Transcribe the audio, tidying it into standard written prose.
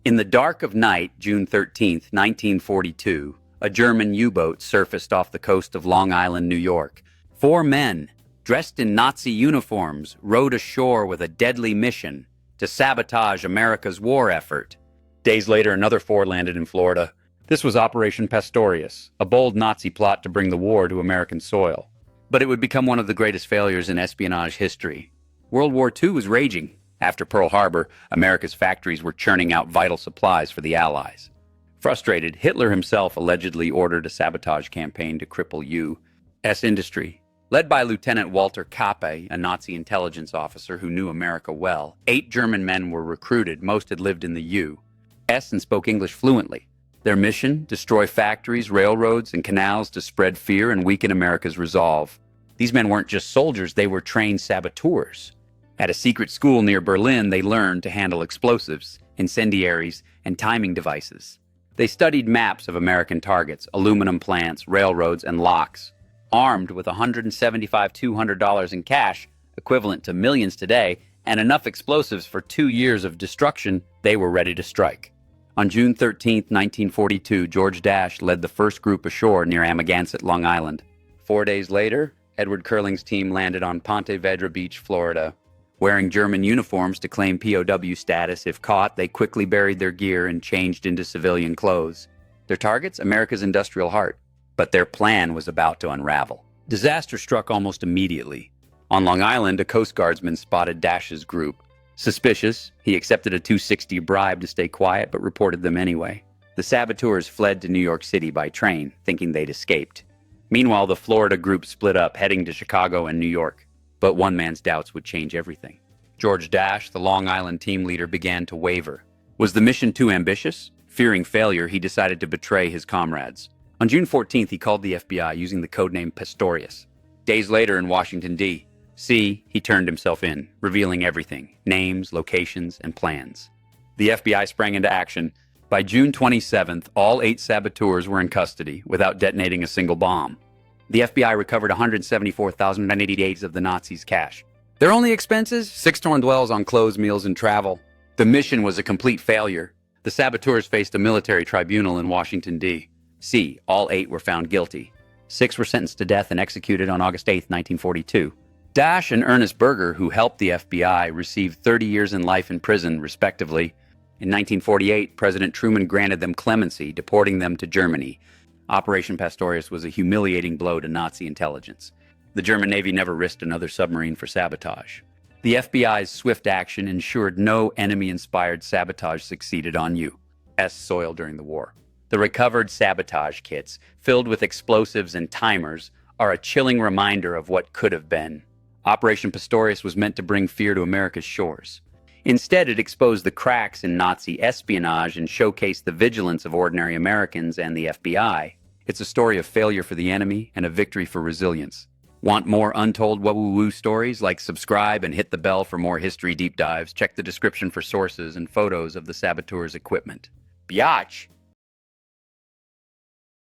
In the dark of night, June 13th, 1942, a German U-boat surfaced off the coast of Long Island, New York. 4 men, dressed in Nazi uniforms, rowed ashore with a deadly mission to sabotage America's war effort. Days later, another 4 landed in Florida. This was Operation Pastorious, a bold Nazi plot to bring the war to American soil. But it would become one of the greatest failures in espionage history. World War II was raging. After Pearl Harbor, America's factories were churning out vital supplies for the Allies. Frustrated, Hitler himself allegedly ordered a sabotage campaign to cripple U.S. industry. Led by Lieutenant Walter Kappe, a Nazi intelligence officer who knew America well, 8 German men were recruited. Most had lived in the U.S. and spoke English fluently. Their mission: destroy factories, railroads, and canals to spread fear and weaken America's resolve. These men weren't just soldiers, they were trained saboteurs. At a secret school near Berlin, they learned to handle explosives, incendiaries, and timing devices. They studied maps of American targets, aluminum plants, railroads, and locks. Armed with $175,200 in cash, equivalent to millions today, and enough explosives for 2 years of destruction, they were ready to strike. On June 13, 1942, George Dash led the first group ashore near Amagansett, Long Island. 4 days later, Edward Curling's team landed on Ponte Vedra Beach, Florida. Wearing German uniforms to claim POW status, if caught, they quickly buried their gear and changed into civilian clothes. Their targets? America's industrial heart. But their plan was about to unravel. Disaster struck almost immediately. On Long Island, a Coast Guardsman spotted Dash's group. Suspicious, he accepted a $260 bribe to stay quiet, but reported them anyway. The saboteurs fled to New York City by train, thinking they'd escaped. Meanwhile, the Florida group split up, heading to Chicago and New York. But one man's doubts would change everything. George Dash, the Long Island team leader, began to waver. Was the mission too ambitious? Fearing failure, he decided to betray his comrades. On June 14th, he called the FBI using the codename Pastorious. Days later in Washington, D.C., he turned himself in, revealing everything: names, locations, and plans. The FBI sprang into action. By June 27th, all 8 saboteurs were in custody without detonating a single bomb. The FBI recovered $174,988 of the Nazis' cash. Their only expenses? 6 torn dwells on clothes, meals, and travel. The mission was a complete failure. The saboteurs faced a military tribunal in Washington, D.C. All 8 were found guilty. 6 were sentenced to death and executed on August 8, 1942. Dash and Ernest Berger, who helped the FBI, received 30 years in life in prison, respectively. In 1948, President Truman granted them clemency, deporting them to Germany. Operation Pastorious was a humiliating blow to Nazi intelligence. The German Navy never risked another submarine for sabotage. The FBI's swift action ensured no enemy-inspired sabotage succeeded on U.S. soil during the war. The recovered sabotage kits, filled with explosives and timers, are a chilling reminder of what could have been. Operation Pastorious was meant to bring fear to America's shores. Instead, it exposed the cracks in Nazi espionage and showcased the vigilance of ordinary Americans and the FBI. It's a story of failure for the enemy and a victory for resilience. Want more untold woo-woo stories? Like, subscribe and hit the bell for more history deep dives. Check the description for sources and photos of the saboteurs' equipment. Biatch!